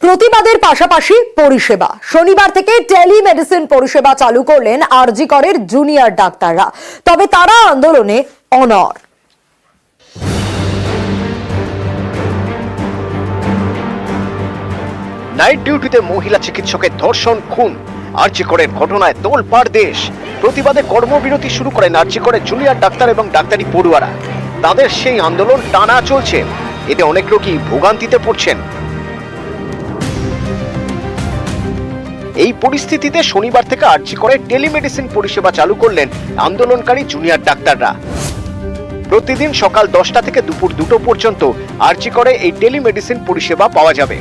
প্রতিবাদের পাশাপাশি পরিষেবা। শনিবার থেকে টেলিমেডিসিন পরিষেবা চালু করলেন আরজি করের জুনিয়র ডাক্তাররা। তবে তারা আন্দোলনে অনড়। নাইট ডিউটিতে মহিলা চিকিৎসকের ধর্ষণ, খুন, আরজি করের ঘটনায় তোলপাড় দেশ। প্রতিবাদে কর্মবিরতি শুরু করেন আরজি করের জুনিয়র ডাক্তার এবং ডাক্তারি পড়ুয়ারা। তাদের সেই আন্দোলন টানা চলছে। এতে অনেক রোগী ভোগান্তিতে পড়ছেন। এই পরিস্থিতিতে শনিবার থেকে আরজি করে টেলিমেডিসিন পরিষেবা চালু করলেন আন্দোলনকারী জুনিয়র ডাক্তাররা। প্রতিদিন সকাল 10টা থেকে দুপুর 2টো পর্যন্ত আরজি করে এই টেলিমেডিসিন পরিষেবা পাওয়া যাবে।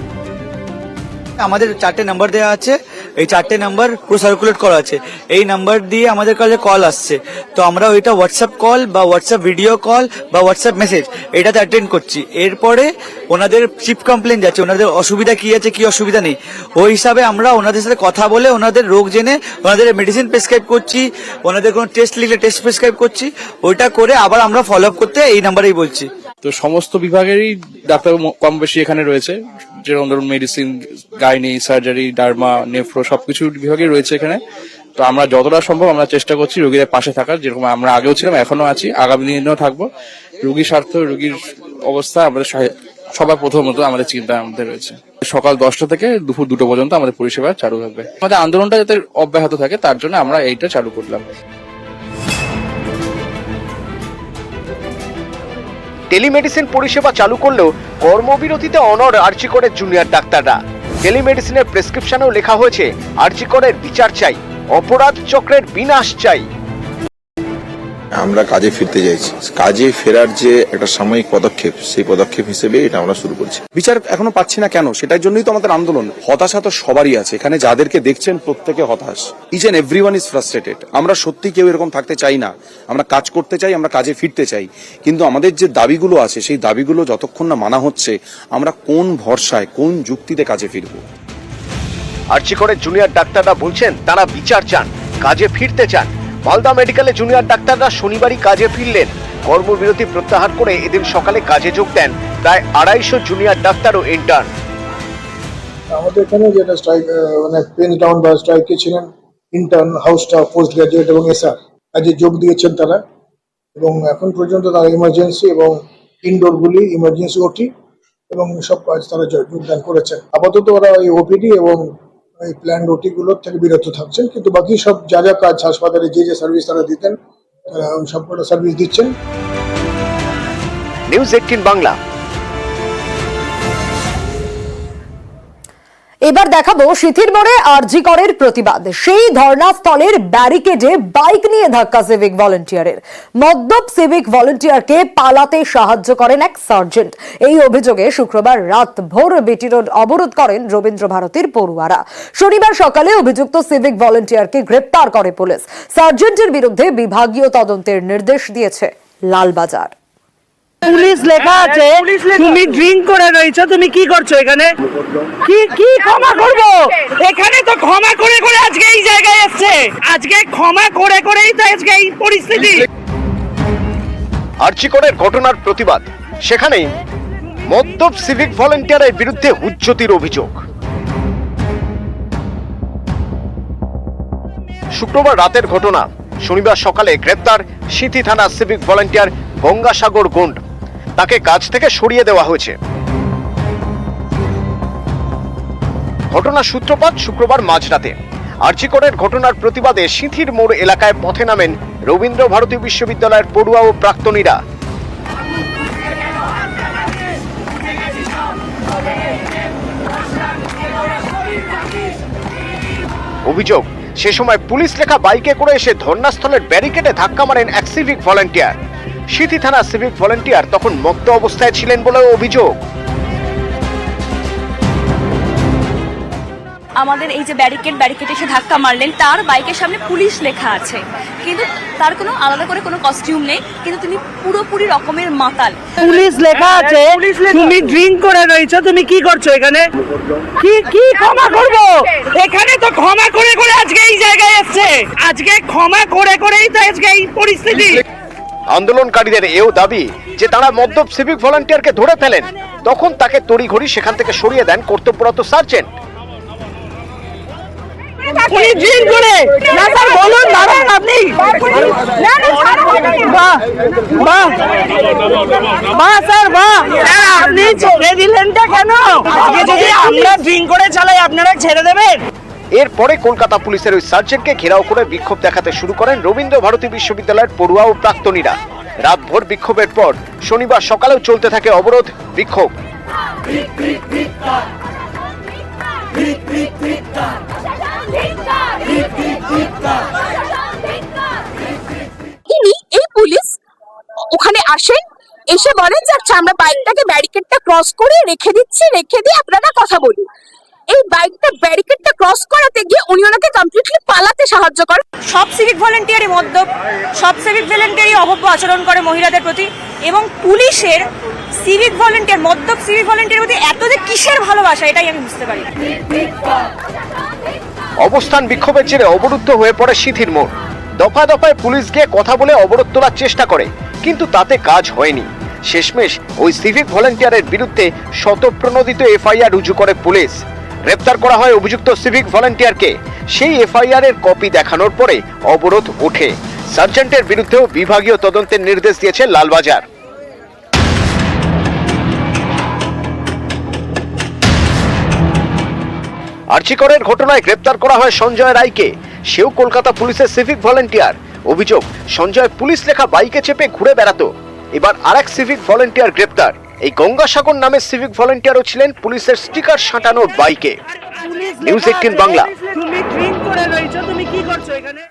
আমাদের 4টে নাম্বার দেওয়া আছে, এই 4টে নাম্বার পুরো সার্কুলেট করা আছে। এই নাম্বার দিয়ে আমাদের কাছে কল আসছে, তো আমরা ওইটা হোয়াটসঅ্যাপ কল বা হোয়াটসঅ্যাপ ভিডিও কল বা হোয়াটসঅ্যাপ মেসেজ এটাতে অ্যাটেন্ড করছি। এরপরে ওনাদের চিফ কমপ্লেন যাচ্ছে, ওনাদের অসুবিধা কি আছে কি অসুবিধা নেই, ওই হিসাবে আমরা ওনাদের সাথে কথা বলে ওনাদের রোগ জেনে ওনাদের মেডিসিন প্রেসক্রাইব করছি, ওনাদের কোনো টেস্ট লিখলে টেস্ট প্রেসক্রাইব করছি। ওইটা করে আবার আমরা ফলো আপ করতে এই নাম্বারেই বলছি। তো সমস্ত বিভাগেরই ডাক্তার কম বেশি এখানে রয়েছে, যেরকম ধরুন medicine, gynae, surgery, derma, nephro সবকিছু বিভাগই রয়েছে এখানে। তো আমরা যতটা সম্ভব আমরা চেষ্টা করছি রোগীদের পাশে থাকার, যেরকম আমরা আগেও ছিলাম এখনো আছি, আগামী দিনেও থাকবো। রোগীর স্বার্থ, রোগীর অবস্থা আমাদের সবার প্রথমত আমাদের চিন্তার মধ্যে রয়েছে। সকাল 10টা থেকে দুপুর 2টো পর্যন্ত আমাদের পরিষেবা চালু থাকবে। আমাদের আন্দোলনটা যাতে অব্যাহত থাকে তার জন্য আমরা এইটা চালু করলাম। টেলিমেডিসিন পরিষেবা চালু করলেও কর্মবিরতিতে অনড় আরজি করের জুনিয়র ডাক্তাররা। টেলিমেডিসিনের প্রেসক্রিপশনেও লেখা হয়েছে আরজি করের বিচার চাই, অপরাধ চক্রের বিনাশ চাই। আমরা কাজে ফিরতে চাইছি। কাজে ফেরার যে একটা সাময়িক পদক্ষেপ, সেই পদক্ষেপ হিসেবে এটা আমরা শুরু করছি। বিচার এখনো পাচ্ছি না কেন, সেটার জন্যই তো আমাদের আন্দোলন। হতাশা তো সবারই আছে, এখানে যাদেরকে দেখছেন প্রত্যেকে হতাশ। Each and everyone is frustrated. আমরা সত্যি কেউ এরকম থাকতে চাই না, আমরা কাজ করতে চাই, আমরা কাজে ফিরতে চাই, কিন্তু আমাদের যে দাবিগুলো আছে সেই দাবিগুলো যতক্ষণ না মানা হচ্ছে আমরা কোন ভরসায়, কোন যুক্তিতে কাজে ফিরবো? আরজি করের জুনিয়র ডাক্তাররা বলছেন তারা বিচার চান, কাজে ফিরতে চান। মালদা মেডিকেলে জুনিয়র ডাক্তাররা শনিবারই কাজে ফিরলেন। কর্মবিরতি প্রত্যাহার করে এদিন সকালে কাজে যোগ দেন প্রায় 250 জুনিয়র ডাক্তার ও ইন্টার্ন। আমাদের এখানে যেটা স্ট্রাইক মানে পেন ডাউন বা স্ট্রাইকে ছিলেন intern, house staff, post graduate এবং এসআর কাজে যোগ দিয়েছেন তারা, এবং এখন পর্যন্ত তারা ইমার্জেন্সি এবং ইনডোরগুলি, ইমার্জেন্সি ওটি এবং সব কাজ তারা যোগদান করেছেন। আপাতত ওরা এই ওপিডি এবং এই প্ল্যান ওটি গুলোর থেকে বিরত থাকছেন, কিন্তু বাকি সব যা যা কাজ হাসপাতালে যে যে সার্ভিস তারা দিতেন তারা সবকটা সার্ভিস দিচ্ছেন। নিউজ 18 বাংলা। এবার দেখাবো সিথির মোড়ে আরজি করের প্রতিবাদ। সেই ধর্ণাস্থলের ব্যারিকেডে বাইক নিয়ে ধাক্কা সিভিক ভলেন্টিয়ারের। মদ্যপ সিভিক ভলেন্টিয়ারকে পালাতে সাহায্য করেন এক সার্জেন্ট। এই অভিযোগে শুক্রবার রাত ভোর বিটি রোড অবরোধ করেন রবীন্দ্র ভারতীর পড়ুয়ারা। শনিবার সকালে অভিযুক্ত সিভিক ভলেন্টিয়ারকে গ্রেপ্তার করে পুলিশ। সার্জেন্টের বিরুদ্ধে বিভাগীয় তদন্তের নির্দেশ দিয়েছে লালবাজার। পুলিশ লেখা আছে, তুমি ড্রিঙ্ক করে রয়েছো, তুমি কি করছো এখানে? কি ক্ষমা করবো? এখানে তো ক্ষমা করে করে আজকে এই জায়গায় এসছে, আজকে ক্ষমা করে করেই তো আজকে এই পরিস্থিতি। আরজি করের ঘটনার প্রতিবাদ, সেখানেই মদ্যপ সিভিক ভলেন্টিয়ারের বিরুদ্ধে হুজ্জতির অভিযোগ। শুক্রবার রাতের ঘটনা। শনিবার সকালে গ্রেপ্তার সিথি থানা সিভিক ভলেন্টিয়ার গঙ্গাসাগর গন্ড। তাকে কাজ থেকে সরিয়ে দেওয়া হয়েছে। ঘটনার সূত্রপাত শুক্রবার মাঝরাতে। আরজি করের ঘটনার প্রতিবাদে সিথির মোড় এলাকায় পথে নামেন রবীন্দ্র ভারতী বিশ্ববিদ্যালয়ের পড়ুয়া ও প্রাক্তনীরা। অভিযোগ, সে সময় পুলিশ লেখা বাইকে করে এসে ধর্ণাস্থলের ব্যারিকেডে ধাক্কা মারেন এক সিভিক ভলেন্টিয়ার। সিথি থানা সিভিক ভলেন্টিয়ার তখন মত্ত অবস্থায় ছিলেন বলে অভিযোগ। আমাদের এই যে ব্যারিকেড এসে ধাক্কা মারলেন, তার বাইকের সামনে পুলিশ লেখা আছে, কিন্তু তার কোনো আলাদা করে কোনো কস্টিউম নেই, কিন্তু তিনি পুরোপুরি রকমের মাতাল। পুলিশ লেখা আছে, তুমি ড্রিঙ্ক করে রয়েছো, তুমি কি করছো এখানে? কি ক্ষমা করবো? এখানে তো ক্ষমা করে করে আজকে এই জায়গায় এসছে, আজকে ক্ষমা করে করেই তো আজকে এই পরিস্থিতি। আন্দোলনকারীদের এও দাবি যে তারা মদ্যপ সিভিক ভলান্টিয়ারকে ধরে ফেলেন, তখন তাকে তড়িঘড়ি সেখান থেকে সরিয়ে দেন কর্তব্যরত সার্জেন্ট। উনি ড্রিঙ্ক করে না স্যার, বলুন দাঁড়ান আপনি। বাহ বাহ বাহ স্যার বাহ, আপনি ছেড়ে দিলেনটা কেন? আগে যদি আমরা ড্রিঙ্ক করে চালাই আপনারা ছেড়ে দেবেন? এরপরে কলকাতা পুলিশের ওই সার্জেন্টকে ঘেরাও করে বিক্ষোভ দেখাতে শুরু করেন রবীন্দ্র ভারতী বিশ্ববিদ্যালয়ের পড়ুয়া ও প্রাক্তনীরা। রাতভর বিক্ষোভের পর শনিবার সকালেও চলতে থাকে অবরোধ বিক্ষোভ। এই পুলিশ ওখানে আসেন, এসে বলেন যে আচ্ছা আমরা বাইকটাকে ব্যারিকেডটা ক্রস করে রেখে দিচ্ছি, রেখে দিয়ে আপনারা কথা বলুন। এই বাইকটা ব্যারিকেডটা ক্রস করাতে গিয়ে উনি ওনাকে কমপ্লিটলি পালাতে সাহায্য করেন। সব সিভিক ভলেন্টিয়ারই মদ্যপ, সব সিভিক ভলেন্টিয়ারই অভব্য আচরণ করে মহিলাদের প্রতি, এবং পুলিশের সিভিক ভলেন্টিয়ার, মদ্যপ সিভিক ভলেন্টিয়ার প্রতি এত যে কিসের ভালোবাসা, এটাই আমি বুঝতে পারি না। অবস্থান বিক্ষোভের জেরে অবরুদ্ধ হয়ে পড়ে সিথির মোড়। দফায় দফায় পুলিশ গিয়ে কথা বলে অবরোধ তোলার চেষ্টা করে, কিন্তু তাতে কাজ হয়নি। শেষমেশ ওই সিভিক ভলেন্টিয়ারের বিরুদ্ধে শতপ্রণোদিত এফআইআর রুজু করে পুলিশ। গ্রেপ্তার করা হয় অভিযুক্ত সিভিক ভলেন্টিয়ারকে। সেই এফআইআর এর কপি দেখানোর পরে অবরোধ ওঠে। সার্জেন্টের বিরুদ্ধেও বিভাগীয় তদন্তের নির্দেশ দিয়েছে লালবাজার। আর্চিকরের ঘটনায় গ্রেপ্তার করা হয় সঞ্জয় রায়কে। সেও কলকাতা পুলিশের সিভিক ভলেন্টিয়ার। অভিযোগ, সঞ্জয় পুলিশ লেখা বাইকে চেপে ঘুরে বেড়াতো। এবার আরেক সিভিক ভলেন্টিয়ার গ্রেপ্তার। এই গঙ্গাসাগর নামের সিভিক ভলেন্টিয়ারও ছিলেন পুলিশের স্টিকার সাঁটানো বাইকে। নিউজ 18 বাংলা। তুমি ড্রিঙ্ক করে রয়েছো, তুমি কি করছো এখানে?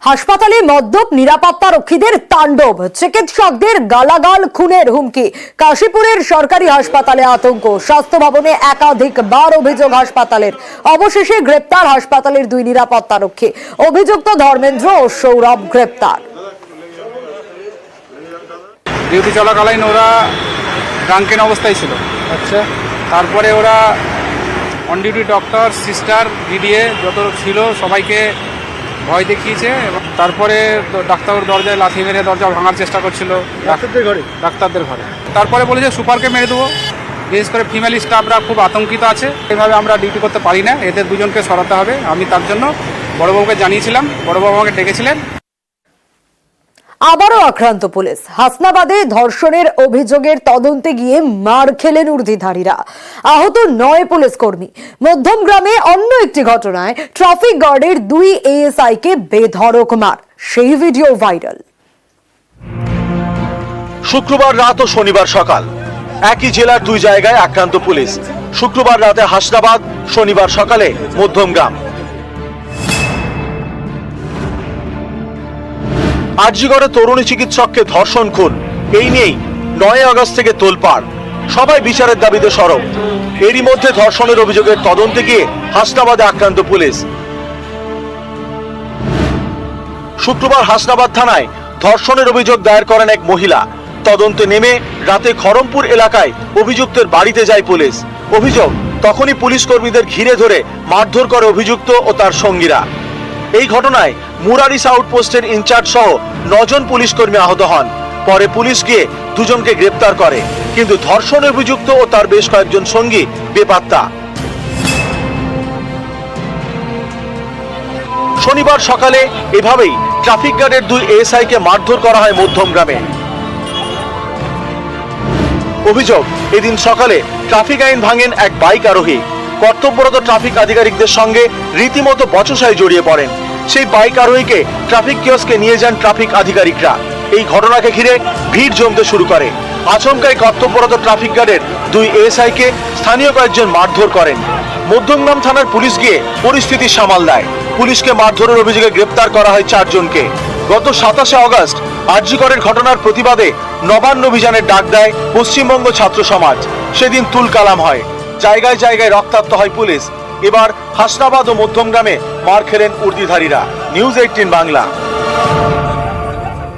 হাসপাতালে মদ্যপ নিরাপত্তা রক্ষীদের তাণ্ডব, চিকিৎসকদের গালাগাল, খুনের হুমকি। কাশীপুরের সরকারি হাসপাতালে আতঙ্ক, স্বাস্থ্য ভবনে একাধিকবার অভিযোগ হাসপাতালের। অবশেষে গ্রেপ্তার হাসপাতালের 2 নিরাপত্তা রক্ষী। অভিযুক্ত ধর্মেন্দ্র ও সৌরভ গ্রেপ্তার। ডিউটি চলাকালীন ওরা ড্রাঙ্কেন অবস্থায় ছিল। আচ্ছা, তারপরে ওরা on duty doctor, sister, DDA যত ছিল সবাইকে ভয় দেখিয়েছে এবং তারপরে ডাক্তারের দরজায় লাথি মেরে দরজা ভাঙার চেষ্টা করছিল ডাক্তারদের ঘরে। তারপরে বলেছে সুপারকে মেরে দেবো। বিশেষ করে ফিমেল স্টাফরা খুব আতঙ্কিত আছে। এভাবে আমরা ডিউটি করতে পারি না, এদের দুজনকে সরাতে হবে। আমি তার জন্য বড়বাবুকে জানিয়েছিলাম, বড়বাবু আমাকে ডেকেছিলেন। আবারও আক্রান্ত পুলিশ। হাসনাবাদে ধর্ষণের অভিযোগের তদন্তে গিয়ে মার খেলেন ঊর্ধ্বধারীরা। আহত 9 পুলিশ কর্মী। মধ্যমগ্রামে অন্য একটি ঘটনায় ট্রাফিক গার্ডের 2 এএসআই কে বেধড়ক মার, সেই ভিডিও ভাইরাল। শুক্রবার রাত ও শনিবার সকাল একই জেলার 2 জায়গায় আক্রান্ত পুলিশ। শুক্রবার রাতে হাসনাবাদ, শনিবার সকালে মধ্যমগ্রাম। আরজিগড়ে তরুণী চিকিৎসককে ধর্ষণ খুন, এই নিয়েই 9 আগস্ট থেকে তোলপাড়। সবাই বিচারের দাবিতে সরব। এরই মধ্যে ধর্ষণের অভিযোগের তদন্তে গিয়ে হাসনাবাদে আক্রান্ত পুলিশ। শুক্রবার হাসনাবাদ থানায় ধর্ষণের অভিযোগ দায়ের করেন এক মহিলা। তদন্তে নেমে রাতে খড়মপুর এলাকায় অভিযুক্তের বাড়িতে যায় পুলিশ। অভিযোগ, তখনই পুলিশ কর্মীদের ঘিরে ধরে মারধর করে অভিযুক্ত ও তার সঙ্গীরা। এই ঘটনায় মুরারিস আউটপোস্টের ইনচার্জ সহ 9 জন পুলিশ কর্মী আহত হন। পরে পুলিশ গিয়ে 2 জনকে গ্রেপ্তার করে, কিন্তু ধর্ষণে অভিযুক্ত ও তার বেশ কয়েকজন সঙ্গী বেপাত্তা। শনিবার সকালে এভাবেই ট্রাফিক গার্ডের 2 এএসআই কে মারধর করা হয় মধ্যমগ্রামে। অভিযোগ, এদিন সকালে ট্রাফিক আইন ভাঙেন এক বাইক আরোহী। কর্তব্যরত ট্রাফিক আধিকারিকদের সঙ্গে রীতিমতো বচসায় জড়িয়ে পড়েন। সেই বাইক আরোহীকে ট্রাফিক কিয়স্কে নিয়ে যান ট্রাফিক আধিকারিকরা। এই ঘটনাকে ঘিরে ভিড় জমতে শুরু করে। আচমকাই কর্তব্যরত ট্রাফিক গার্ডের 2 এএসআই কে স্থানীয় কয়েকজন মারধর করেন। মধ্যমগ্রাম থানার পুলিশ গিয়ে পরিস্থিতি সামাল দেয়। পুলিশকে মারধরের অভিযোগে গ্রেপ্তার করা হয় 4 জনকে। গত 27 আগস্ট আরজিগড়ের ঘটনার প্রতিবাদে নবান্ন অভিযানের ডাক দেয় পশ্চিমবঙ্গ ছাত্র সমাজ। সেদিন তুলকালাম হয়, জায়গায় জায়গায় রক্তাক্ত হয় পুলিশ। এবার হাসনাবাদ ও মধ্যমগ্রামে মার খেলেন ঊর্ধ্বধারীরা। নিউজ 18 বাংলা।